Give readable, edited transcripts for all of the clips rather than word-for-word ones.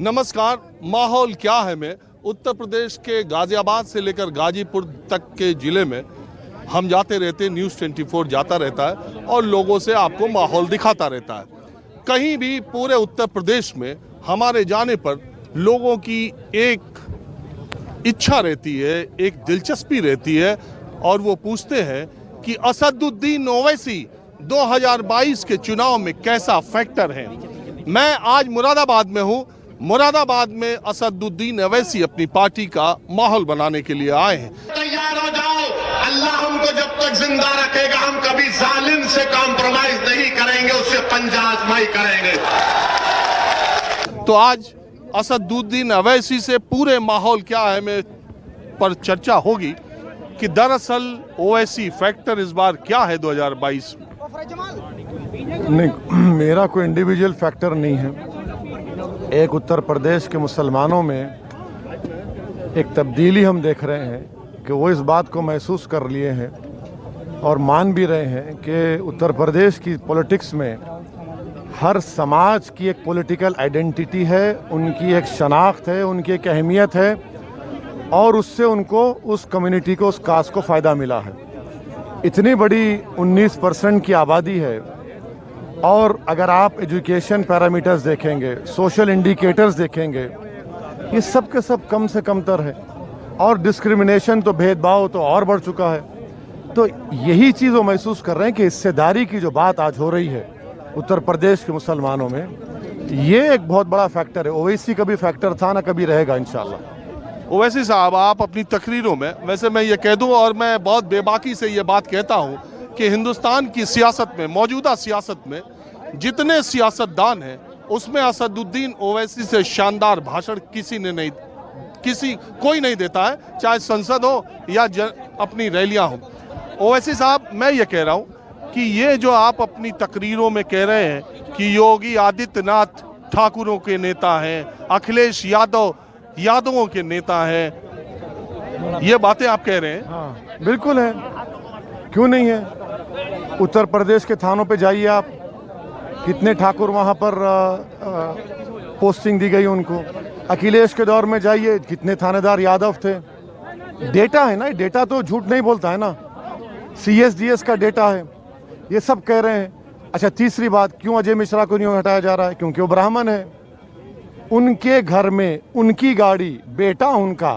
नमस्कार। माहौल क्या है में उत्तर प्रदेश के गाजियाबाद से लेकर गाजीपुर तक के जिले में हम जाते रहते, न्यूज़ 24 जाता रहता है और लोगों से आपको माहौल दिखाता रहता है। कहीं भी पूरे उत्तर प्रदेश में हमारे जाने पर लोगों की एक इच्छा रहती है, एक दिलचस्पी रहती है और वो पूछते हैं कि असदुद्दीन ओवैसी 2022 के चुनाव में कैसा फैक्टर है। मैं आज मुरादाबाद में हूँ। मुरादाबाद में असदुद्दीन ओवैसी अपनी पार्टी का माहौल बनाने के लिए आए हैं। तैयार हो जाओ, अल्लाह हमको जब तक जिंदा रखेगा हम कभी जालिम से कॉम्प्रोमाइज नहीं करेंगे, उससे पंजा आजमाई करेंगे। तो आज असदुद्दीन ओवैसी से पूरे माहौल क्या है में पर चर्चा होगी कि दरअसल ओवैसी फैक्टर इस बार क्या है 2022 में। नहीं, मेरा कोई इंडिविजुअल फैक्टर नहीं है। एक उत्तर प्रदेश के मुसलमानों में एक तब्दीली हम देख रहे हैं कि वो इस बात को महसूस कर लिए हैं और मान भी रहे हैं कि उत्तर प्रदेश की पॉलिटिक्स में हर समाज की एक पॉलिटिकल आइडेंटिटी है, उनकी एक शनाख्त है, उनकी एक अहमियत है और उससे उनको उस कम्युनिटी को, उस कास्ट को फ़ायदा मिला है। इतनी बड़ी 19% की आबादी है और अगर आप एजुकेशन पैरामीटर्स देखेंगे, सोशल इंडिकेटर्स देखेंगे, ये सब के सब कम से कम तर है और डिस्क्रिमिनेशन तो, भेदभाव तो और बढ़ चुका है। तो यही चीज़ वो महसूस कर रहे हैं कि हिस्सेदारी की जो बात आज हो रही है उत्तर प्रदेश के मुसलमानों में, ये एक बहुत बड़ा फैक्टर है। ओवैसी का भी फैक्टर था, ना कभी रहेगा इंशाल्लाह। ओवैसी साहब, आप अपनी तकरीरों में, वैसे मैं ये कह दूं और मैं बहुत बेबाकी से ये बात कहता हूं कि हिंदुस्तान की सियासत में, मौजूदा सियासत में जितने सियासतदान हैं उसमें असदुद्दीन ओवैसी से शानदार भाषण कोई नहीं देता है, चाहे संसद हो या अपनी रैलियां हो। ओवैसी साहब, मैं ये कह रहा हूं कि ये जो आप अपनी तकरीरों में कह रहे हैं कि योगी आदित्यनाथ ठाकुरों के नेता हैं, अखिलेश यादव यादवों के नेता हैं, ये बातें आप कह रहे हैं। हाँ, बिल्कुल है, क्यों नहीं है। उत्तर प्रदेश के थानों पे जाइए आप, कितने ठाकुर वहाँ पर पोस्टिंग दी गई उनको। अखिलेश के दौर में जाइए, कितने थानेदार यादव थे। डेटा है ना, डेटा तो झूठ नहीं बोलता है ना, CSDS का डेटा है, ये सब कह रहे हैं। अच्छा, तीसरी बात, क्यों अजय मिश्रा को नहीं हटाया जा रहा है? क्योंकि वो ब्राह्मण है। उनके घर में उनकी गाड़ी, बेटा उनका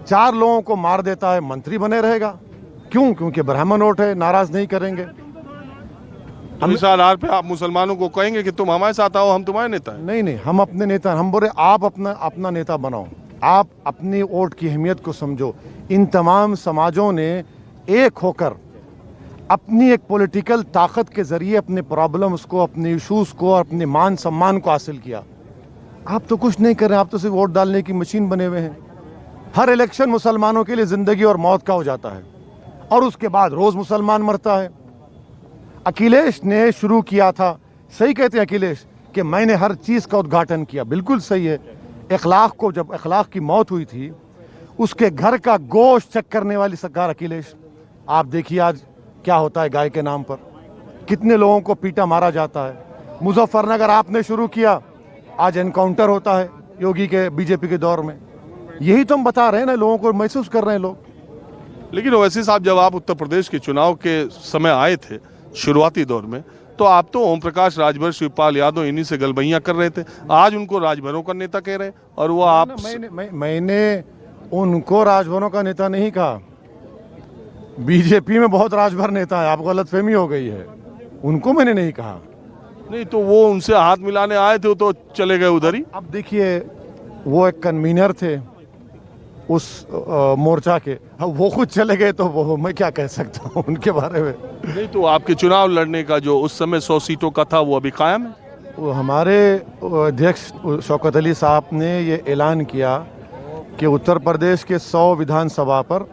4 लोगों को मार देता है, मंत्री बने रहेगा। क्यों? क्योंकि ब्राह्मण वोट है, नाराज नहीं करेंगे। हम इस आधार पे आप मुसलमानों को कहेंगे कि तुम हमारे साथ आओ, हम तुम्हारे नेता हैं। नहीं, हम अपने नेता, हम बोले आप अपना नेता बनाओ, आप अपनी वोट की अहमियत को समझो। इन तमाम समाजों ने एक होकर अपनी एक पॉलिटिकल ताकत के जरिए अपने प्रॉब्लम्स को, अपने इश्यूज को और अपने मान सम्मान को हासिल किया। आप तो कुछ नहीं कर रहे, आप तो सिर्फ वोट डालने की मशीन बने हुए हैं। हर इलेक्शन मुसलमानों के लिए जिंदगी और मौत का हो जाता है और उसके बाद रोज मुसलमान मरता है। अखिलेश ने शुरू किया था, सही कहते हैं अखिलेश, कि मैंने हर चीज़ का उद्घाटन किया, बिल्कुल सही है। इखलाक को, जब इखलाक की मौत हुई थी, उसके घर का गोश्त चेक करने वाली सरकार अखिलेश। आप देखिए आज क्या होता है, गाय के नाम पर कितने लोगों को पीटा मारा जाता है। मुजफ्फरनगर आपने शुरू किया, आज एनकाउंटर होता है योगी के, बीजेपी के दौर में। यही तो हम बता रहे हैं ना, लोगों को महसूस कर रहे हैं लोग। लेकिन ओवैसी साहब, जब आप उत्तर प्रदेश के चुनाव के समय आए थे शुरुआती दौर में, तो आप तो ओम प्रकाश राजभर, शिवपाल यादव, इन्हीं से गलबैयां कर रहे थे। आज उनको राजभरों का नेता कह रहे हैं और वो आप। मैंने उनको राजभरों का नेता नहीं कहा। बीजेपी में बहुत राजभर नेता है, आपको गलतफहमी हो गई है। उनको मैंने नहीं कहा। नहीं तो वो उनसे हाथ मिलाने आए थे, तो चले गए उधर ही। अब देखिए, वो एक कन्वीनर थे उस मोर्चा के, अब वो खुद चले गए तो वो मैं क्या कह सकता हूँ उनके बारे में। नहीं तो आपके चुनाव लड़ने का जो उस समय 100 सीटों का था, वो अभी कायम है। वो हमारे अध्यक्ष शौकत अली साहब ने ये ऐलान किया कि उत्तर प्रदेश के 100 विधानसभा पर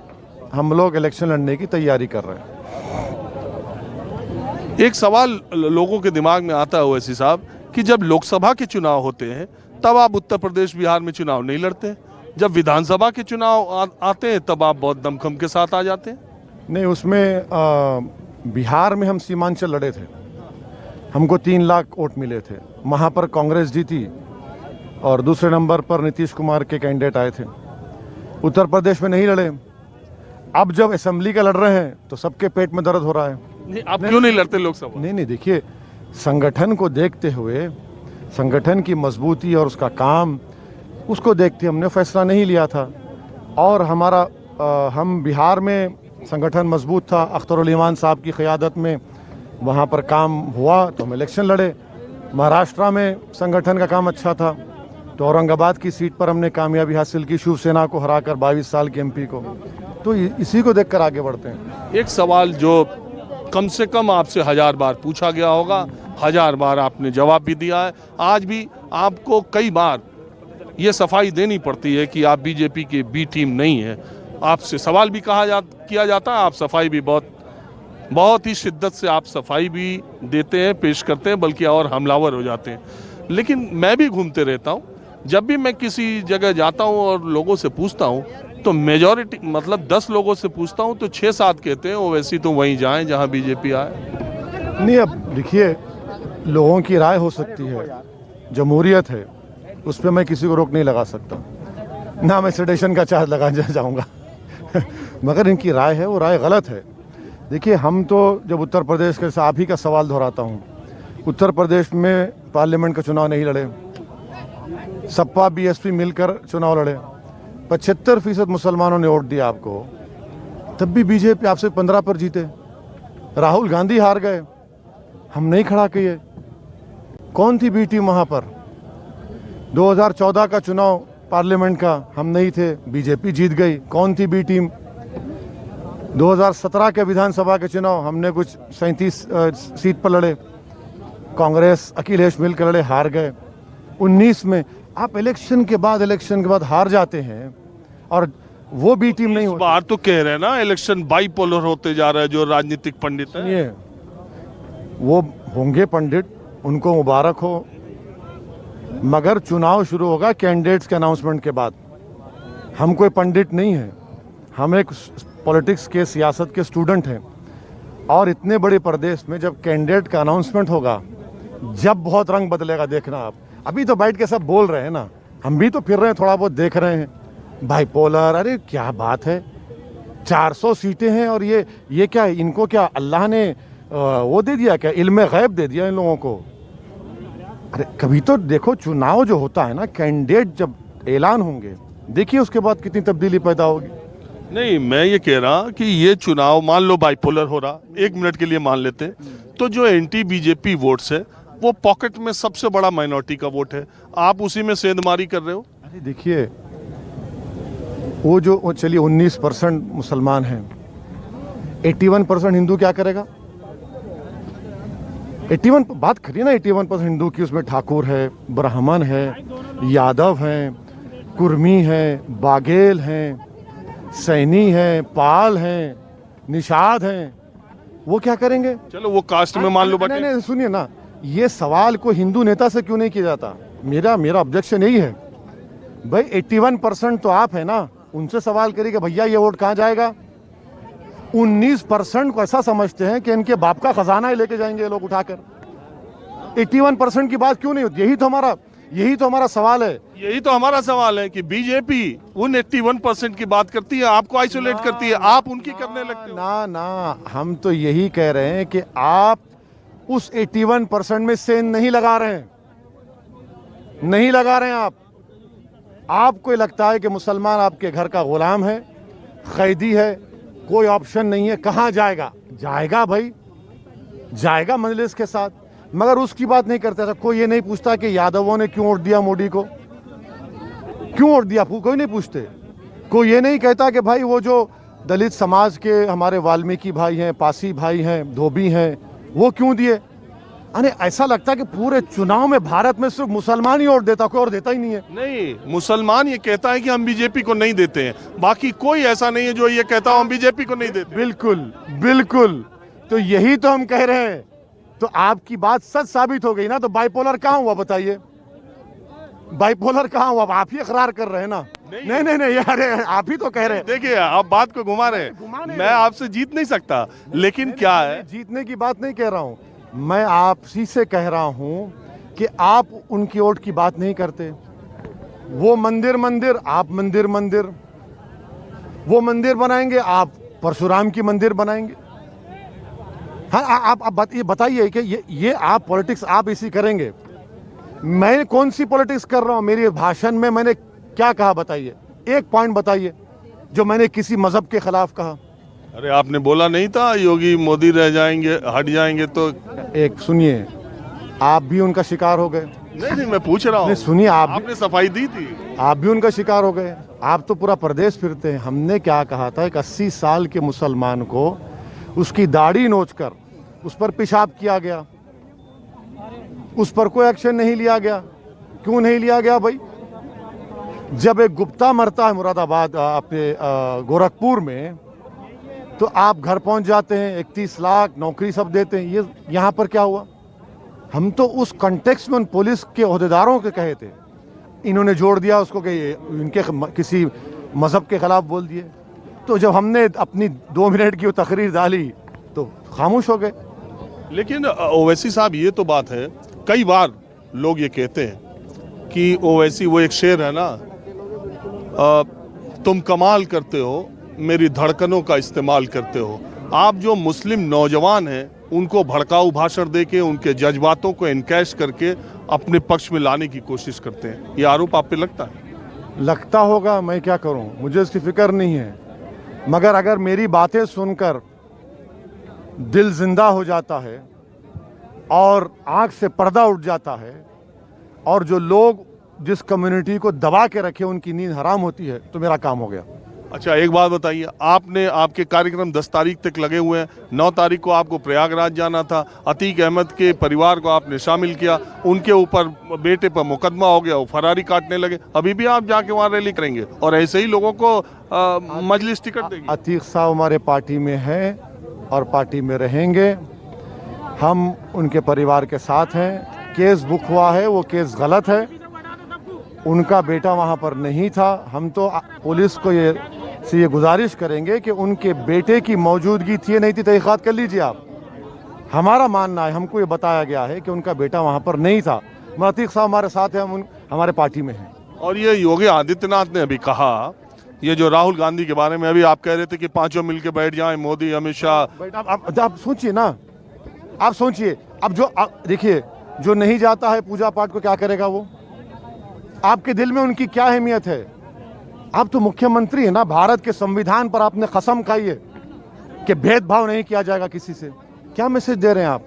हम लोग इलेक्शन लड़ने की तैयारी कर रहे हैं। एक सवाल लोगों के दिमाग में आता है ओवैसी साहब कि जब लोकसभा के चुनाव होते हैं तब आप उत्तर प्रदेश, बिहार में चुनाव नहीं लड़ते, जब विधानसभा के चुनाव आते हैं तब आप बहुत दमखम के साथ आ जाते हैं। नहीं, उसमें बिहार में हम सीमांचल लड़े थे, हमको 3 लाख वोट मिले थे, वहाँ पर कांग्रेस जीती और दूसरे नंबर पर नीतीश कुमार के कैंडिडेट आए थे। उत्तर प्रदेश में नहीं लड़े। अब जब असेंबली का लड़ रहे हैं तो सबके पेट में दर्द हो रहा है। नहीं, आप क्यों नहीं लड़ते लोकसभा? नहीं, देखिए, संगठन को देखते हुए, संगठन की मजबूती और उसका काम, उसको देखते हमने फैसला नहीं लिया था। और हम बिहार में संगठन मजबूत था, अख्तरुल ईमान साहब की क़यादत में वहाँ पर काम हुआ तो हम इलेक्शन लड़े। महाराष्ट्र में संगठन का काम अच्छा था तो औरंगाबाद की सीट पर हमने कामयाबी हासिल की, शिवसेना को हराकर 22 साल के एमपी को। तो इसी को देखकर आगे बढ़ते हैं। एक सवाल जो कम से कम आपसे 1000 बार पूछा गया होगा, 1000 बार आपने जवाब भी दिया है, आज भी आपको कई बार ये सफाई देनी पड़ती है कि आप बीजेपी की बी टीम नहीं है। आपसे सवाल भी किया जाता है, आप सफाई भी बहुत ही शिद्दत से आप सफाई भी देते हैं, पेश करते हैं, बल्कि और हमलावर हो जाते हैं। लेकिन मैं भी घूमते रहता हूँ, जब भी मैं किसी जगह जाता हूँ और लोगों से पूछता हूँ तो मेजॉरिटी, मतलब 10 लोगों से पूछता हूँ तो 6-7 कहते हैं ओवैसी तो वहीं जाएं जहाँ बीजेपी आए। नहीं, अब देखिए, लोगों की राय हो सकती है, जमहूरियत है, उस पर मैं किसी को रोक नहीं लगा सकता, ना मैं सेडेशन का चार्ज लगाना चाहूँगा मगर इनकी राय है, वो राय गलत है। देखिए, हम तो जब उत्तर प्रदेश के, आप ही का सवाल दोहराता हूँ, उत्तर प्रदेश में पार्लियामेंट का चुनाव नहीं लड़े, सपा बीएसपी मिलकर चुनाव लड़े, 75% मुसलमानों ने वोट दिया आपको, तब भी बीजेपी आपसे 15 पर जीते। राहुल गांधी हार गए, हम नहीं खड़ा किए। कौन थी बी टीम वहाँ पर? 2014 का चुनाव पार्लियामेंट का, हम नहीं थे, बीजेपी जीत गई। कौन थी बी टीम? 2017 के विधानसभा के चुनाव हमने कुछ 37 सीट पर लड़े, कांग्रेस अखिलेश मिलकर लड़े, हार गए। 19 में आप इलेक्शन के बाद हार जाते हैं और वो बी टीम नहीं होती। बार तो कह रहे हैं ना इलेक्शन बाइपोलर होते जा रहा है, जो राजनीतिक पंडित है। वो होंगे पंडित, उनको मुबारक हो, मगर चुनाव शुरू होगा कैंडिडेट्स के अनाउंसमेंट के बाद। हम कोई पंडित नहीं है, हम एक पॉलिटिक्स के, सियासत के स्टूडेंट हैं। और इतने बड़े प्रदेश में जब कैंडिडेट का अनाउंसमेंट होगा, जब बहुत रंग बदलेगा, देखना आप। अभी तो बैठ के सब बोल रहे हैं ना, हम भी तो फिर रहे हैं, थोड़ा बहुत देख रहे हैं। बाइपोलर, अरे क्या बात है, 400 सीटें हैं और ये क्या, इनको क्या अल्लाह ने वो दे दिया, क्या इल्म गैब दे दिया इन लोगों को? अरे कभी तो देखो, चुनाव जो होता है ना, कैंडिडेट जब ऐलान होंगे, देखिए उसके बाद कितनी तब्दीली पैदा होगी। नहीं, मैं ये कह रहा कि ये चुनाव मान लो बाइपोलर हो रहा, 1 मिनट के लिए मान लेते हैं, तो जो एंटी बीजेपी वोट्स है वो पॉकेट में सबसे बड़ा माइनॉरिटी का वोट है, आप उसी में सेंधमारी कर रहे हो। अरे देखिए, वो चलिए 19% मुसलमान हैं, 81% हिंदू क्या करेगा? 81 बात करिए ना, 81% हिंदू की, उसमें ठाकुर है, ब्राह्मण है, यादव हैं, कुर्मी हैं, बाघेल हैं, सैनी हैं, पाल हैं, निषाद हैं, वो क्या करेंगे? चलो वो कास्ट में मान लो बटे। नहीं, सुनिए ना, ये सवाल को हिंदू नेता से क्यों नहीं किया जाता? मेरा ऑब्जेक्शन यही है, भाई 81% तो आप है ना, उनसे सवाल करिए कि भैया ये वोट कहाँ जाएगा। 19% को ऐसा समझते हैं कि इनके बाप का खजाना ही लेके जाएंगे ये लोग उठाकर। 81% की बात क्यों नहीं होती? यही तो हमारा सवाल है। यही तो हमारा सवाल है कि बीजेपी उन 81% की बात करती है, आपको आइसोलेट करती है, आप उनकी करने लगते हो। ना, हम तो यही कह रहे हैं कि आप उस 81% में सेंध नहीं लगा रहे हैं, नहीं लगा रहे हैं। आपको लगता है कि मुसलमान आपके घर का गुलाम है, कैदी है, कोई ऑप्शन नहीं है, कहाँ जाएगा भाई, जाएगा मजलिस के साथ, मगर उसकी बात नहीं करते। था कोई ये नहीं पूछता कि यादवों ने क्यों वोट दिया मोदी को, क्यों वोट दिया, कोई नहीं पूछते। कोई ये नहीं कहता कि भाई वो जो दलित समाज के हमारे वाल्मीकि भाई हैं, पासी भाई हैं, धोबी हैं, वो क्यों दिए। अरे ऐसा लगता है कि पूरे चुनाव में भारत में सिर्फ मुसलमान ही वोट देता, कोई और देता ही नहीं है। नहीं, मुसलमान ये कहता है कि हम बीजेपी को नहीं देते हैं, बाकी कोई ऐसा नहीं है जो ये कहता हो हम बीजेपी को नहीं देते। बिल्कुल, तो यही तो हम कह रहे हैं। तो आपकी बात सच साबित हो गई ना। तो बाइपोलर कहाँ हुआ बताइए, बाइपोलर कहाँ हुआ? आप ही इकरार कर रहे हैं ना। नहीं यार, आप ही तो कह रहे हैं। देखिए, आप बात को घुमा रहे हैं, मैं आपसे जीत नहीं सकता, लेकिन क्या है, जीतने की बात नहीं कह रहा हूँ मैं, आपसी से कह रहा हूँ कि आप उनकी वोट की बात नहीं करते, वो मंदिर मंदिर, आप मंदिर मंदिर, वो मंदिर बनाएंगे, आप परशुराम की मंदिर बनाएंगे। हाँ, आप ये बताइए कि ये आप पॉलिटिक्स आप इसी करेंगे। मैं कौन सी पॉलिटिक्स कर रहा हूँ? मेरे भाषण में मैंने क्या कहा बताइए, एक पॉइंट बताइए जो मैंने किसी मजहब के खिलाफ कहा। अरे आपने बोला नहीं था योगी मोदी रह जाएंगे, हट जाएंगे तो? एक सुनिए, आप भी उनका शिकार हो गए। नहीं नहीं, मैं पूछ रहा हूँ। सुनिए, आपने सफाई दी थी। आप भी उनका शिकार हो गए। आप तो पूरा प्रदेश फिरते हैं। हमने क्या कहा था, एक 80 साल के मुसलमान को उसकी दाढ़ी नोचकर उस पर पेशाब किया गया, उस पर कोई एक्शन नहीं लिया गया। क्यों नहीं लिया गया भाई? जब एक गुप्ता मरता है मुरादाबाद अपने गोरखपुर में, तो आप घर पहुंच जाते हैं, 31 लाख नौकरी सब देते हैं। ये यहाँ पर क्या हुआ? हम तो उस कॉन्टेक्स्ट में उन पुलिस के ओहदेदारों के कहे थे, इन्होंने जोड़ दिया उसको कि इनके किसी मजहब के खिलाफ बोल दिए। तो जब हमने अपनी 2 मिनट की वो तकरीर डाली तो खामोश हो गए। लेकिन ओवैसी साहब, ये तो बात है, कई बार लोग ये कहते हैं कि ओवैसी, वो एक शेर है ना, तुम कमाल करते हो, मेरी धड़कनों का इस्तेमाल करते हो। आप जो मुस्लिम नौजवान हैं उनको भड़काऊ भाषण देके उनके जज्बातों को एनकैश करके अपने पक्ष में लाने की कोशिश करते हैं, ये आरोप आप पे लगता है? लगता होगा, मैं क्या करूं, मुझे इसकी फिक्र नहीं है। मगर अगर मेरी बातें सुनकर दिल जिंदा हो जाता है और आंख से पर्दा उठ जाता है और जो लोग जिस कम्युनिटी को दबा के रखे उनकी नींद हराम होती है, तो मेरा काम हो गया। अच्छा, एक बात बताइए, आपके कार्यक्रम 10 तारीख तक लगे हुए हैं। 9 तारीख को आपको प्रयागराज जाना था। अतीक अहमद के परिवार को आपने शामिल किया, उनके ऊपर बेटे पर मुकदमा हो गया, वो फरारी काटने लगे। अभी भी आप जाके वहाँ रैली करेंगे और ऐसे ही लोगों को मजलिस टिकट देंगे? अतीक साहब हमारे पार्टी में है और पार्टी में रहेंगे। हम उनके परिवार के साथ हैं। केस बुक हुआ है, वो केस गलत है। उनका बेटा वहाँ पर नहीं था। हम तो पुलिस को ये गुजारिश करेंगे कि उनके बेटे की मौजूदगी थी या नहीं थी, तहकीकात कर लीजिए आप। हमारा मानना है, हमको ये बताया गया है कि उनका बेटा वहाँ पर नहीं था। अतीक साहब हमारे साथ हैं, हम हमारे पार्टी में हैं। और ये योगी आदित्यनाथ ने अभी कहा, ये जो राहुल गांधी के बारे में अभी आप कह रहे थे कि पांचों मिलकर बैठ जाएं, मोदी, अमित शाह। आप सोचिए ना, आप सोचिए। अब जो देखिए, जो नहीं जाता है पूजा पाठ को क्या करेगा वो? आपके दिल में उनकी क्या अहमियत है? आप तो मुख्यमंत्री है ना। भारत के संविधान पर आपने कसम खाई है कि भेदभाव नहीं किया जाएगा किसी से। क्या मैसेज दे रहे हैं आप?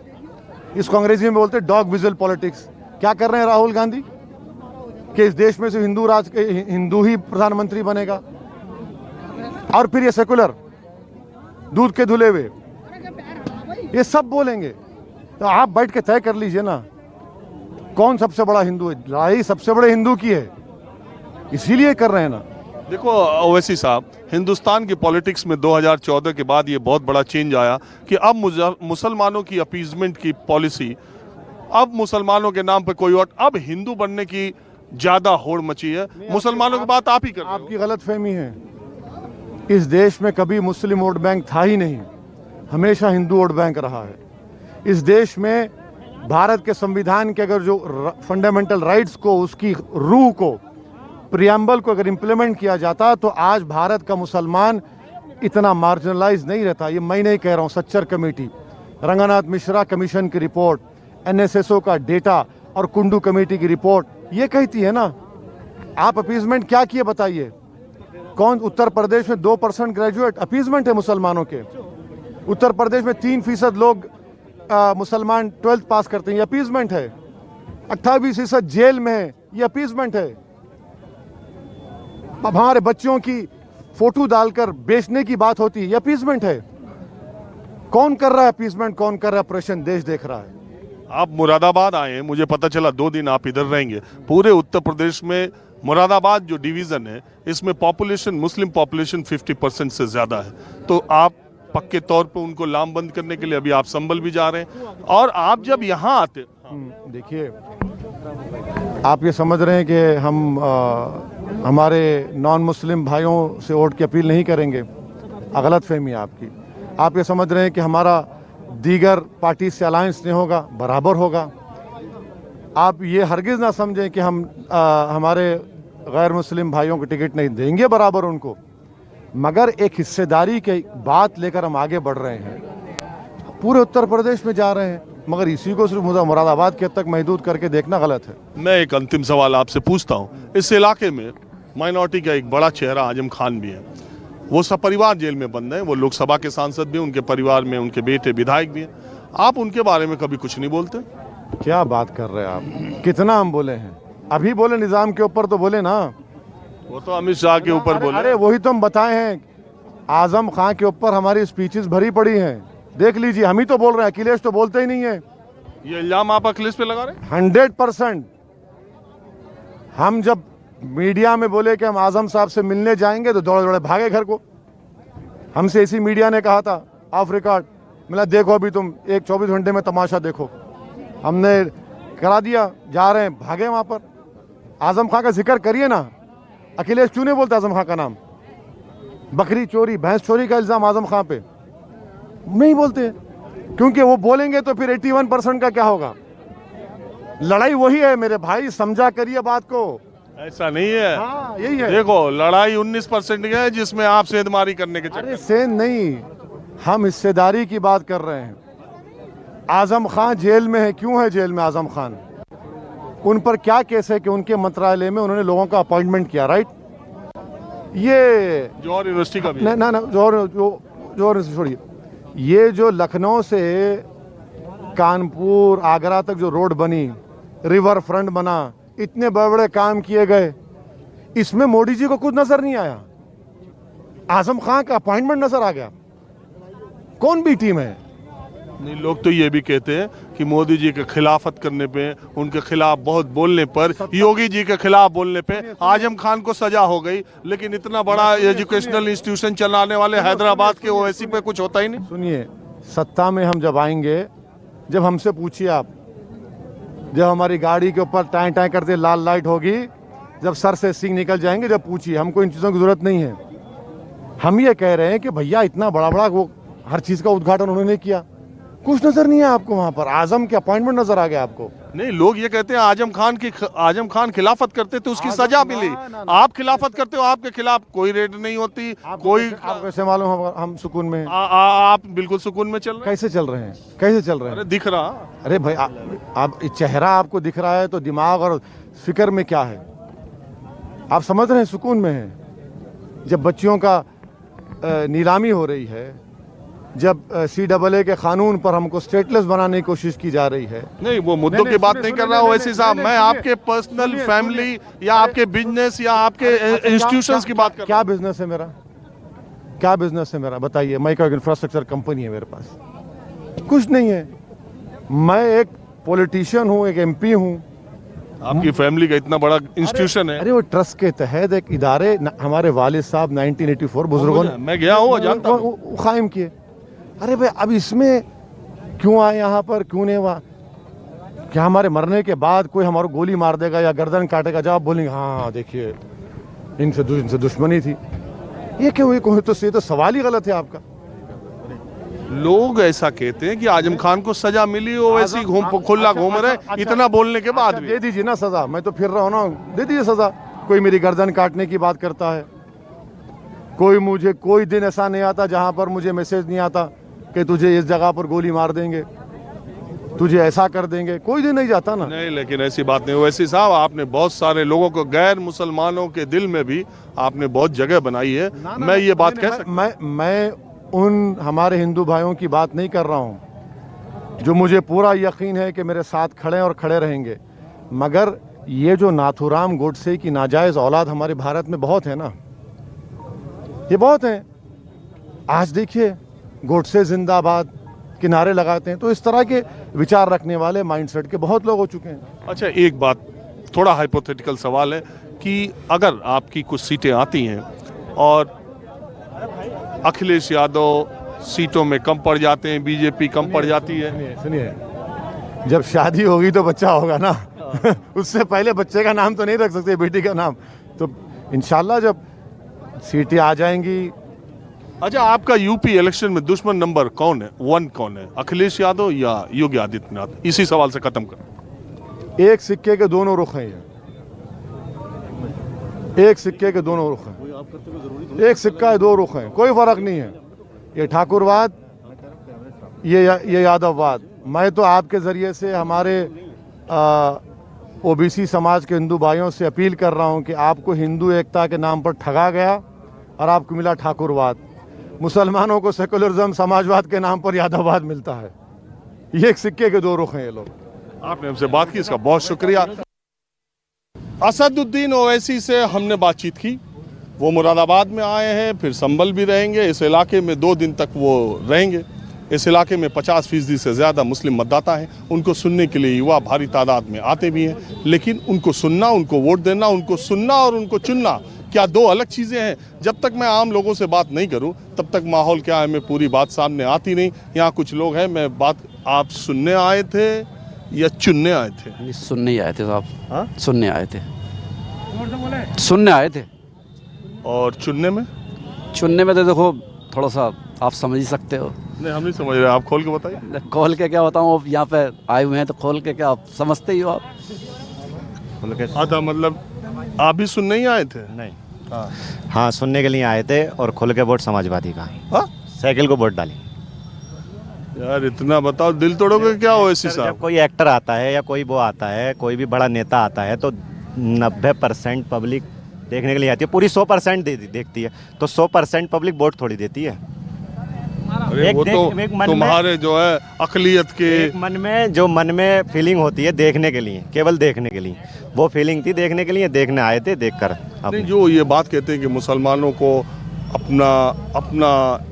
इसको अंग्रेजी में बोलते हैं डॉग विजल पॉलिटिक्स। क्या कर रहे हैं राहुल गांधी कि इस देश में से हिंदू ही प्रधानमंत्री बनेगा और फिर ये सेकुलर दूध के धुले हुए, ये सब बोलेंगे। तो आप बैठ के तय कर लीजिए ना, कौन सबसे बड़ा हिंदू है। लड़ाई सबसे बड़े हिंदू की है, इसीलिए कर रहे हैं ना। देखो ओवैसी साहब, हिंदुस्तान की पॉलिटिक्स में 2014 के बाद ये बहुत बड़ा चेंज आया कि अब मुसलमानों की अपीजमेंट की पॉलिसी, अब मुसलमानों के नाम पे कोई और, अब हिंदू बनने की ज्यादा होड़ मची है। मुसलमानों की बात आप ही कर रहे हो। आपकी गलतफहमी है। इस देश में कभी मुस्लिम वोट बैंक था ही नहीं, हमेशा हिंदू वोट बैंक रहा है। इस देश में भारत के संविधान के अगर जो फंडामेंटल राइट्स को, उसकी रूह को, प्रियम्बल को अगर इम्प्लीमेंट किया जाता तो आज भारत का मुसलमान इतना मार्जिनलाइज नहीं रहता। ये मैं नहीं कह रहा हूँ, सच्चर कमेटी, रंगनाथ मिश्रा कमीशन की रिपोर्ट, NSSO का डेटा और कुंडू कमेटी की रिपोर्ट ये कहती है ना। आप अपीजमेंट क्या किए बताइए? कौन? उत्तर प्रदेश में 2% ग्रेजुएट अपीजमेंट है मुसलमानों के। उत्तर प्रदेश में 3% लोग मुसलमान 12th पास करते हैं, ये अपीजमेंट है। 28% जेल में है, ये अपीजमेंट है। अब हमारे बच्चों की फोटो डालकर बेचने की बात होती है, ये अपीजमेंट है। कौन कर रहा है अपीजमेंट, कौन कर रहा है ऑपरेशन, देश देख रहा है। आप मुरादाबाद आए, मुझे पता चला 2 दिन आप इधर रहेंगे। पूरे उत्तर प्रदेश में मुरादाबाद जो डिवीजन है, इसमें पॉपुलेशन, मुस्लिम पॉपुलेशन 50% से ज्यादा है। तो आप पक्के तौर पे उनको लामबंद करने के लिए अभी आप संभल भी जा रहे हैं। और आप जब यहाँ आते, देखिए, आप ये समझ रहे हैं कि हम हमारे नॉन मुस्लिम भाइयों से वोट की अपील नहीं करेंगे। गलत फहमी है आपकी। आप ये समझ रहे हैं कि हमारा दीगर पार्टी से अलायंस नहीं होगा, बराबर होगा। आप ये हरगिज़ ना समझें कि हम हमारे गैर मुस्लिम भाइयों को टिकट नहीं देंगे बराबर उनको, मगर एक हिस्सेदारी की बात लेकर हम आगे बढ़ रहे हैं। पूरे उत्तर प्रदेश में जा रहे हैं, मगर इसी को सिर्फ मुरादाबाद के हद तक महदूद करके देखना गलत है। मैं एक अंतिम सवाल आपसे पूछता हूँ, इस इलाके में माइनॉरिटी का एक बड़ा चेहरा आजम खान भी है, वो सब परिवार जेल में बंद हैं, वो लोकसभा के सांसद भी हैं, उनके परिवार में उनके बेटे विधायक भी हैं, आप उनके बारे में कभी कुछ नहीं बोलते? क्या बात कर रहे हैं आप? कितना हम बोले हैं? अभी बोले निजाम के ऊपर तो बोले ना, वो तो अमित शाह के ऊपर बोले। अरे वही तो हम बताए हैं, आजम खान के ऊपर हमारी स्पीचेस भरी पड़ी हैं, देख लीजिए। हम ही तो बोल रहे हैं, अखिलेश तो बोलते ही नहीं है। ये इल्जाम आप अखिलेश पे लगा रहे हैं? 100%। हम जब मीडिया में बोले कि हम आजम साहब से मिलने जाएंगे तो दौड़े दौड़े भागे घर को। हमसे इसी मीडिया ने कहा था ऑफ रिकॉर्ड, मिला देखो अभी तुम एक 24 घंटे में तमाशा देखो। हमने करा दिया, जा रहे हैं, भागे वहां पर। आजम खान का जिक्र करिए ना, अखिलेश क्यों नहीं बोलते आजम खान का नाम? बकरी चोरी, भैंस चोरी का इल्जाम आजम खान पे नहीं बोलते, क्योंकि वो बोलेंगे तो फिर 81% का क्या होगा? लड़ाई वही है मेरे भाई, समझा करिए बात को। ऐसा नहीं है। हाँ यही है। देखो लड़ाई 19% की है जिसमें आप सेंधमारी करने के अरे चक्कर। सेंध नहीं, हम हिस्सेदारी की बात कर रहे हैं। आजम खान जेल में है, क्यों है जेल में आजम खान? उन पर क्या केस है कि उनके मंत्रालय में उन्होंने लोगों का अपॉइंटमेंट किया, राइट? ये जौहर यूनिवर्सिटी का भी ना ना जौहर छोड़िए, ये जो लखनऊ से कानपुर आगरा तक जो रोड बनी, रिवर फ्रंट बना, इतने बड़े बड़े काम किए गए, इसमें मोदी जी को कुछ नजर नहीं आया। आजम खान का अपॉइंटमेंट नजर आ गया। कौन बी टीम है? नहीं, लोग तो ये भी कहते हैं कि मोदी जी के खिलाफत करने पे, उनके खिलाफ बहुत बोलने पर, योगी जी के खिलाफ बोलने पे आजम खान को सजा हो गई, लेकिन इतना बड़ा एजुकेशनल इंस्टीट्यूशन चलाने वाले हैदराबाद के ओवैसी पे कुछ होता ही नहीं। सुनिए, सत्ता में हम जब आएंगे, जब हमसे पूछिए आप, जब हमारी गाड़ी के ऊपर टाई टाई करते लाल लाइट होगी, जब सर से सिंह निकल जाएंगे, जब पूछिए, हमको इन चीज़ों की जरूरत नहीं है। हम ये कह रहे हैं कि भैया इतना बड़ा बड़ा वो हर चीज़ का उद्घाटन उन्होंने किया, कुछ नजर नहीं है आपको वहां पर? आजम के अपॉइंटमेंट नजर आ गया आपको? नहीं, लोग ये कहते हैं आजम खान खिलाफत करते तो उसकी सजा मिली। आप खिलाफत करते हो, आपके खिलाफ कोई रेड नहीं होती, कोई। आप कैसे मालूम हम सुकून में हैं? आप बिल्कुल सुकून में चल रहे हैं। कैसे चल रहे हैं? कैसे चल रहे हैं? अरे दिख रहा। अरे भाई, आप चेहरा आपको दिख रहा है तो दिमाग और फिक्र में क्या है? आप समझ रहे हैं सुकून में हैं? जब बच्चियों का नीलामी हो रही है, जब CAA के कानून पर हमको स्टेटलेस बनाने की कोशिश की जा रही है। नहीं, वो मुद्दों की बात नहीं कर रहा हूँ वैसे साहब, मैं आपके पर्सनल फैमिली या आपके बिजनेस या आपके इंस्टीट्यूशंस की बात कर रहा क्या बिजनेस है मेरा? क्या बिजनेस है मेरा? बताइए। माइक्रो इंफ्रास्ट्रक्चर कंपनी है मेरे पास, कुछ नहीं है। मैं एक पॉलिटिशियन हूँ, एक MP हूँ। आपकी फैमिली का इतना बड़ा इंस्टीट्यूशन है। अरे वो ट्रस्ट के तहत एक इदारे, हमारे वालिद साहब 1984 बुजुर्गों ने, मैं गया हूँ, जानता हूँ, कायम किए। अरे भाई, अब इसमें क्यों आए यहाँ पर, क्यों नहीं हुआ? क्या हमारे मरने के बाद कोई हमारे गोली मार देगा या गर्दन काटेगा, जब आप बोलेंगे हाँ देखिए इनसे दुश्मनी थी, ये क्यों? ये तो सवाल ही गलत है आपका। लोग ऐसा कहते हैं कि आजम खान को सजा मिली, वो वैसे ही खुला घूम रहे, इतना बोलने के बाद भी। दे दीजिए ना सजा, मैं तो फिर रहा हूँ ना, दे दीजिए सजा। कोई मेरी गर्दन काटने की बात करता है, मुझे कोई दिन ऐसा नहीं आता जहां पर मुझे मैसेज नहीं आता कि तुझे इस जगह पर गोली मार देंगे, तुझे ऐसा कर देंगे, कोई दिन नहीं जाता ना। नहीं, लेकिन ऐसी बात नहीं। वैसे साहब, आपने बहुत सारे लोगों को, गैर मुसलमानों के दिल में भी आपने बहुत जगह बनाई है। मैं ये बात कह सकता, मैं उन हमारे हिंदू भाइयों की बात नहीं कर रहा हूं जो मुझे पूरा यकीन है कि मेरे साथ खड़े और खड़े रहेंगे, मगर ये जो नाथूराम गोडसे की नाजायज औलाद हमारे भारत में बहुत है ना, ये बहुत है। आज देखिए, गोडसे जिंदाबाद के नारे लगाते हैं, तो इस तरह के विचार रखने वाले माइंडसेट के बहुत लोग हो चुके हैं। अच्छा, एक बात, थोड़ा हाइपोथेटिकल सवाल है कि अगर आपकी कुछ सीटें आती हैं और अखिलेश यादव सीटों में कम पड़ जाते हैं, बीजेपी कम पड़ जाती है। सुनिए, जब शादी होगी तो बच्चा होगा ना उससे पहले बच्चे का नाम तो नहीं रख सकते, बेटी का नाम। तो इंशाल्लाह जब सीटें आ जाएंगी। अच्छा, आपका यूपी इलेक्शन में दुश्मन नंबर कौन है, 1 कौन है, अखिलेश यादव या योगी आदित्यनाथ? इसी सवाल से खत्म कर। एक सिक्के के दोनों रुख हैं। एक सिक्के के दोनों रुख हैं, एक सिक्का है दो रुख हैं, कोई फर्क नहीं है। ये ठाकुरवाद, ये यादववाद। मैं तो आपके ज़रिए से हमारे ओबीसी समाज के हिंदू भाइयों से अपील कर रहा हूं कि आपको हिंदू एकता के नाम पर ठगा गया और आपको मिला ठाकुरवाद। मुसलमानों को सेकुलरिज्म, समाजवाद के नाम पर यादववाद मिलता है। ये एक सिक्के के दो रुख हैं ये लोग। आपने हमसे बात की, इसका बहुत शुक्रिया। असदुद्दीन ओवैसी से हमने बातचीत की। वो मुरादाबाद में आए हैं, फिर संभल भी रहेंगे। इस इलाके में 2 दिन तक वो रहेंगे। इस इलाके में 50% से ज़्यादा मुस्लिम मतदाता हैं। उनको सुनने के लिए युवा भारी तादाद में आते भी हैं, लेकिन उनको सुनना, उनको वोट देना, उनको सुनना और उनको चुनना क्या 2 अलग चीज़ें हैं। जब तक मैं आम लोगों से बात नहीं करूं, तब तक माहौल क्या है, मैं पूरी बात सामने आती नहीं। यहाँ कुछ लोग हैं, मैं बात, आप सुनने आए थे या चुनने आए थे? सुनने ही आए थे साहब। हाँ, सुनने आए थे, सुनने आए थे। और चुनने में? चुनने में तो देखो थोड़ा सा आप समझ ही सकते हो। नहीं, हम नहीं समझ रहे, आप खोल के बताइए। खोल के क्या बताऊँ, अब यहाँ पे आए हुए हैं तो खोल के क्या, आप समझते ही हो। आप आधा मतलब आप भी सुनने ही आए थे? नहीं, हाँ सुनने के लिए आए थे और खुल के वोट समाजवादी का। हाँ? साइकिल को वोट डाली। यार इतना बताओ, दिल तोड़ोगे क्या हो ऐसी जब साहब? कोई एक्टर आता है या कोई वो आता है, कोई भी बड़ा नेता आता है, तो 90% पब्लिक देखने के लिए आती है। पूरी 100% देखती है, तो 100% पब्लिक वोट थोड़ी देती है। अरे वो तो तुम्हारे जो है अकलियत के एक मन में फीलिंग होती है देखने के लिए, केवल देखने के लिए। वो फीलिंग थी देखने के लिए, देखने आए थे, देखकर। नहीं, जो ये बात कहते हैं कि मुसलमानों को अपना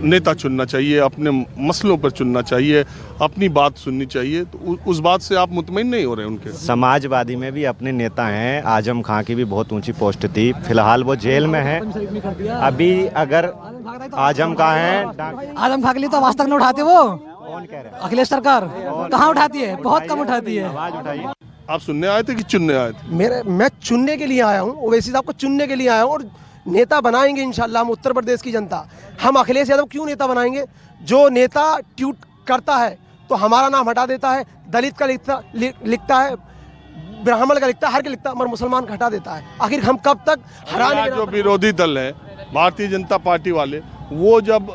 नेता चुनना चाहिए, अपने मसलों पर चुनना चाहिए, अपनी बात सुननी चाहिए, तो उस बात से आप मुतमईन नहीं हो रहे उनके? समाजवादी में भी अपने नेता हैं। आजम खां की भी बहुत ऊंची पोस्ट थी, फिलहाल वो जेल में है। अभी अगर आजम खां है, आजम खां के लिए तो आवाज तक नहीं उठाते वो। कौन कह रहा है? अखिलेश सरकार कहाँ उठाती है, बहुत कम उठाती है। आवाज उठाइए। आप सुनने आए थे कि चुनने आए थे? मैं चुनने के लिए आया हूँ, ओवैसी साहब को चुनने के लिए आया हूँ और नेता बनाएंगे इंशाल्लाह हम उत्तर प्रदेश की जनता। हम अखिलेश यादव क्यों नेता बनाएंगे? जो नेता ट्वीट करता है तो हमारा नाम हटा देता है, दलित का लिखता है, ब्राह्मण का लिखता है, हर का लिखता है, मगर मुसलमान का हटा देता है। आखिर हम कब तक हराने? जो विरोधी दल है, भारतीय जनता पार्टी वाले, वो जब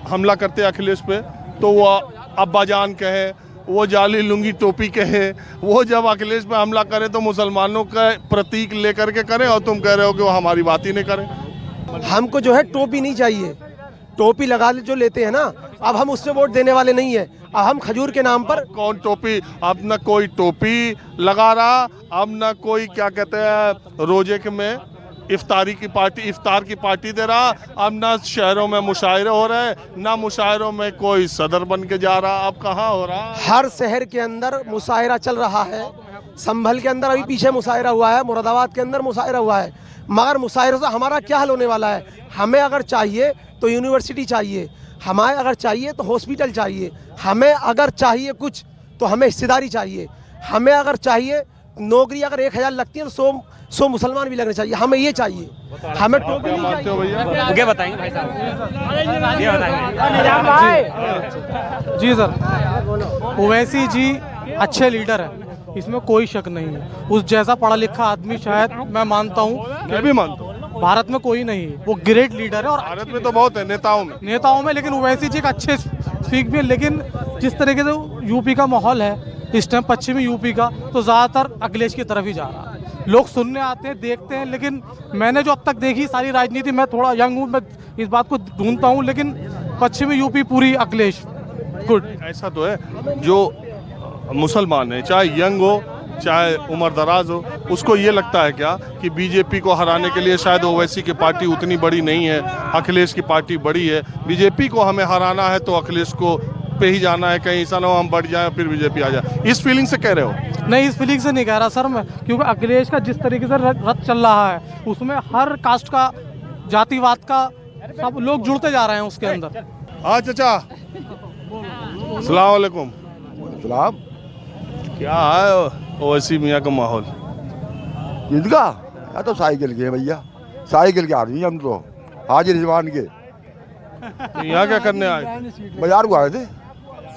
हमला करते हैं अखिलेश पे, तो वो अब्बाजान कहे, वो जाली लुंगी टोपी कहे, वो जब अखिलेश पे हमला करे तो मुसलमानों का प्रतीक लेकर के करें, और तुम कह रहे हो कि वो हमारी बात ही नहीं करें। हमको जो है टोपी नहीं चाहिए। टोपी लगा जो लेते हैं ना, अब हम उससे वोट देने वाले नहीं है। अब हम खजूर के नाम पर कौन टोपी? अब न कोई टोपी लगा रहा, अब न कोई क्या कहते हैं रोजे के में इफ्तार की पार्टी दे रहा। अब ना शहरों में मुशायरे हो रहे, ना मुशायरों में कोई सदर बन के जा रहा। अब कहाँ हो रहा? हर शहर के अंदर मुशायरा चल रहा है। संभल के अंदर अभी पीछे मुशायरा हुआ है, मुरादाबाद के अंदर मुशायरा हुआ है। मगर मुशायरे से हमारा क्या हल होने वाला है? हमें अगर चाहिए तो यूनिवर्सिटी चाहिए, हमें अगर चाहिए तो हॉस्पिटल चाहिए, हमें अगर चाहिए कुछ तो हमें हिस्सेदारी चाहिए, हमें अगर चाहिए नौकरी अगर 1000 लगती है तो 100 मुसलमान भी लगने चाहिए। हमें ये चाहिए, हमें टोपी नहीं मानते हो भैया? क्या बताएंगे भाई साहब? जी सर, ओवैसी जी अच्छे लीडर है, इसमें कोई शक नहीं है। उस जैसा पढ़ा लिखा आदमी शायद मैं मानता हूँ, मैं भी मानता हूँ, भारत में कोई नहीं है। वो ग्रेट लीडर है और भारत में तो बहुत है नेताओं में, लेकिन ओवैसी जी एक अच्छे स्पीक भी है। लेकिन जिस तरीके से यूपी का माहौल है इस टाइम, पश्चिमी यूपी का, तो ज़्यादातर अखिलेश की तरफ ही जा रहा है। लोग सुनने आते हैं, देखते हैं, लेकिन मैंने जो अब तक देखी सारी राजनीति, मैं थोड़ा यंग हूँ, मैं इस बात को ढूंढता हूँ, लेकिन पश्चिमी यूपी पूरी अखिलेश गुड। ऐसा तो है, जो मुसलमान है, चाहे यंग हो चाहे उम्र दराज हो, उसको ये लगता है क्या कि बीजेपी को हराने के लिए शायद ओवैसी की पार्टी उतनी बड़ी नहीं है, अखिलेश की पार्टी बड़ी है। बीजेपी को हमें हराना है तो अखिलेश को पे ही जाना है, कहीं ऐसा ना हो हम बढ़ जाए फिर बीजेपी आ जाए। इस फीलिंग से कह रहे हो? नहीं, इस फीलिंग से नहीं कह रहा सर मैं, क्योंकि अखिलेश का जिस तरीके से रथ चल रहा है उसमें हर कास्ट का, जातिवाद का, सब लोग जुड़ते जा रहे हैं उसके अंदर। हाँ चाचा, अस्सलाम वालेकुम। सलाम। क्या है ओवैसी मियाँ का माहौल? इनका या तो साइकिल के भैया, साइकिल के आदमी हम तो हाजिर जवान के। तो यहाँ क्या करने आए? बाजार को आए थे।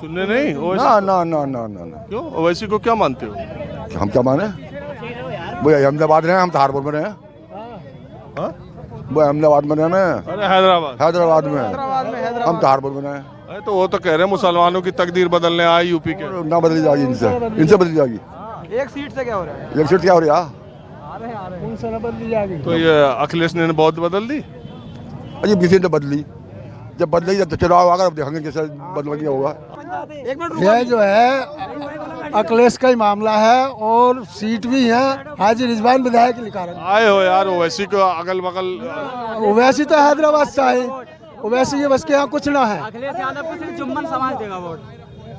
सुनने नहीं? ओवैसी ना ना ना ना ना ना। क्यों? ओवैसी को क्या मानते हो? हम क्या माने भैया? अहमदाबाद रहे हैं, हम सहारपुर में रहे हैं। हाँ? वो अहमदाबाद में ना, अरे हैदराबाद हैदराबाद में हम सहारनपुर में हैं। अरे तो वो तो कह रहे हैं मुसलमानों की तकदीर बदलने आए यूपी के। ना बदली जाएगी इनसे बदली जाएगी। एक सीट से क्या हो रहा है? एक सीट क्या हो रही है? उनसे न बदली जाएगी। तो ये अखिलेश ने बहुत बदल दी। अजी किसी ने बदली, जब बदलेगी तो चुनाव आकर अब देखेंगे कैसे बदल होगा। यह जो है अखिलेश का ही मामला है और सीट भी है हाजी रिजवान विधायक के कारण। आए हो यार ओवैसी को अगल बगल। ओवैसी तो हैदराबाद से आए, ओवैसी के बस के यहाँ कुछ ना है। अखिलेश यादव को सिर्फ जुम्मन समाज देगा वोट।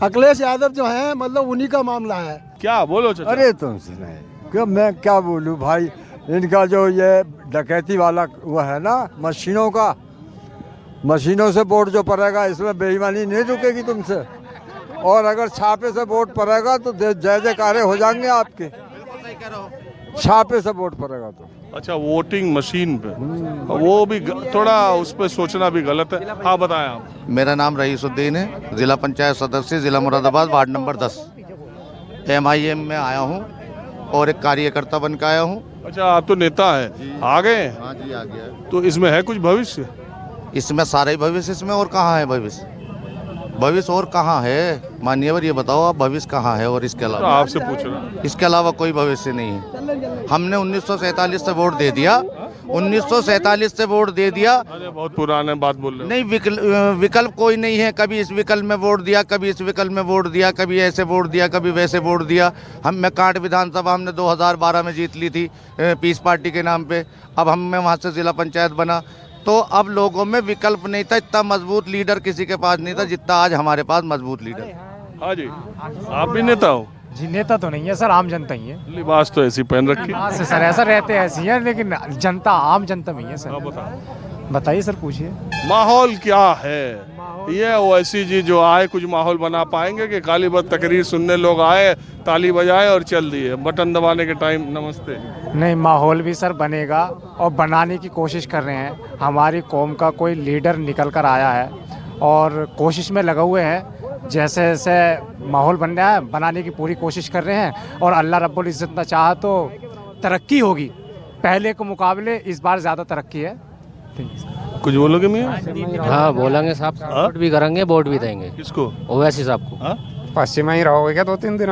अखिलेश यादव जो है मतलब उन्हीं का मामला है। क्या बोलो चाचा? अरे तुमसे नहीं क्यों, मैं क्या बोलूं भाई। इनका जो ये डकैती वाला वो है ना मशीनों का, मशीनों से वोट जो पड़ेगा इसमें बेईमानी नहीं रुकेगी तुमसे। और अगर छापे से वोट पड़ेगा तो जय जयकारे हो जाएंगे आपके। छापे से वोट पड़ेगा तो। अच्छा वोटिंग मशीन पे वो भी थोड़ा उस पर सोचना भी गलत है। हाँ बताएं आप। मेरा नाम रईसुद्दीन है, जिला पंचायत सदस्य, जिला मुरादाबाद, वार्ड नंबर 10। MIM में आया हूँ और एक कार्यकर्ता बन के आया हूँ। अच्छा आप तो नेता हैं, आ गए? हाँ जी आ गया। तो इसमें है कुछ भविष्य? इसमें सारा ही भविष्य, इसमें और कहाँ है भविष्य? भविष्य और कहाँ है माननीय, ये बताओ आप भविष्य कहाँ है? और इसके अलावा आपसे पूछ रहा हूं। इसके अलावा कोई भविष्य नहीं है। हमने 1947 से वोट दे दिया, 1947 से वोट दे दिया। अरे बहुत पुराने बात बोल रहे हो। नहीं विकल्प कोई नहीं है। कभी इस विकल्प में वोट दिया, कभी इस विकल्प में वोट दिया, कभी ऐसे वोट दिया, कभी वैसे वोट दिया। मैं कांट विधानसभा हमने 2012 में जीत ली थी पीस पार्टी के नाम पे। अब मैं वहाँ से जिला पंचायत बना, तो अब लोगों में विकल्प नहीं था। इतना मजबूत लीडर किसी के पास नहीं था जितना आज हमारे पास मजबूत लीडर। हाँ जी, आप भी नेता हो? जी नेता तो नहीं है सर, आम जनता ही है। लिबास तो ऐसी पहन रखी। हाँ सर ऐसा रहते ऐसी है, लेकिन जनता आम जनता में ही है सर। बताइए सर, पूछिए। माहौल क्या है? ये ओवैसी जी जो आए कुछ माहौल बना पाएंगे कि खाली बस तकरीर सुनने लोग आए, ताली बजाए और चल दिए, बटन दबाने के टाइम नमस्ते? नहीं, माहौल भी सर बनेगा और बनाने की कोशिश कर रहे हैं। हमारी कौम का कोई लीडर निकल कर आया है और कोशिश में लगे हुए हैं। जैसे जैसे माहौल बन रहा है बनाने की पूरी कोशिश कर रहे हैं और अल्लाह रब्बुल इज़्ज़त ने चाहा तो तरक्की होगी। पहले के मुकाबले इस बार ज़्यादा तरक्की है। कुछ बोलोगे मियां? हाँ बोलेंगे साहब, वोट भी करेंगे, वोट भी देंगे। किसको? ओवैसी साहब को। पश्चिम ही रहोगे क्या 2-3 दिन?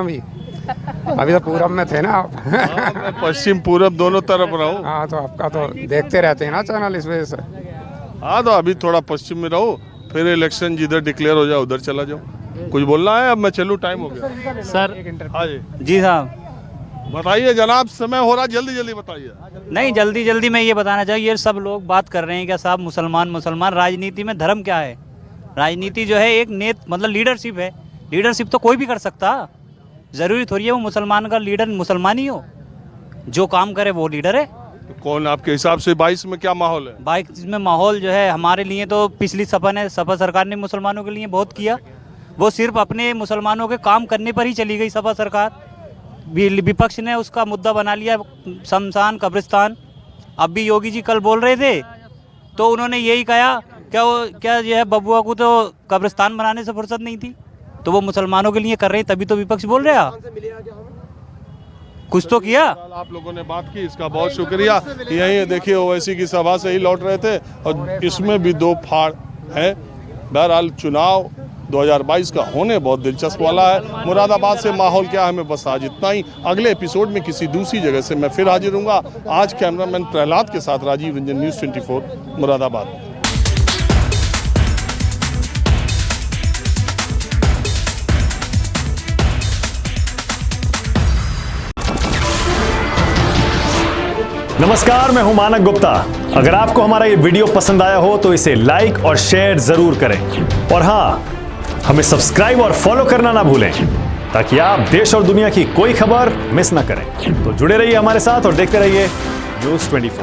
अभी तो पूरब में थे ना आप। मैं पश्चिम पूरब दोनों तरफ रहा हूँ। हाँ तो आपका तो देखते रहते हैं ना चैनल, इस वजह से। हाँ तो अभी थोड़ा पश्चिम में रहो, फिर इलेक्शन जिधर डिक्लेयर हो जाए उधर चला जाओ। कुछ बोलना है? अब मैं चलूँ, टाइम हो गया सर। हाँ जी जी साहब बताइए जनाब, समय हो रहा, जल्दी जल्दी बताइए। नहीं, जल्दी जल्दी मैं ये बताना चाहिए, ये सब लोग बात कर रहे हैं क्या साहब मुसलमान। राजनीति में धर्म क्या है? राजनीति जो है एक मतलब लीडरशिप है। लीडरशिप तो कोई भी कर सकता, ज़रूरी थोड़ी है वो मुसलमान का लीडर मुसलमान ही हो। जो काम करे वो लीडर है। तो कौन आपके हिसाब से 22 में क्या माहौल है? 22 में माहौल जो है हमारे लिए तो पिछली सपा सरकार ने मुसलमानों के लिए बहुत किया। वो सिर्फ अपने मुसलमानों के काम करने पर ही चली गई सपा सरकार। विपक्ष ने उसका मुद्दा बना लिया शमशान कब्रिस्तान। अब भी योगी जी कल बोल रहे थे तो उन्होंने यही कहा क्या जो है बबुआ को तो कब्रिस्तान बनाने से फुर्सत नहीं थी, तो वो मुसलमानों के लिए कर रहे हैं, तभी तो विपक्ष बोल रहे हैं। कुछ तो किया। आप लोगों ने बात की, इसका बहुत शुक्रिया। यही देखिए ओवैसी की सभा से ही लौट रहे थे और इसमें भी 2 फाड़ है। बहरहाल चुनाव 2022 का होने बहुत दिलचस्प वाला है। मुरादाबाद से माहौल क्या है, मैं बस आज इतना ही। अगले एपिसोड में किसी दूसरी जगह से मैं फिर हाजिर हूँगा। आज कैमरामैन प्रहलाद के साथ राजीव रंजन, न्यूज़ 24 मुरादाबाद। नमस्कार, मैं हूं मानक गुप्ता। अगर आपको हमारा ये वीडियो पसंद आया हो तो इसे लाइक और शेयर जरूर करें और हाँ, हमें सब्सक्राइब और फॉलो करना ना भूलें ताकि आप देश और दुनिया की कोई खबर मिस ना करें। तो जुड़े रहिए हमारे साथ और देखते रहिए न्यूज़ 24।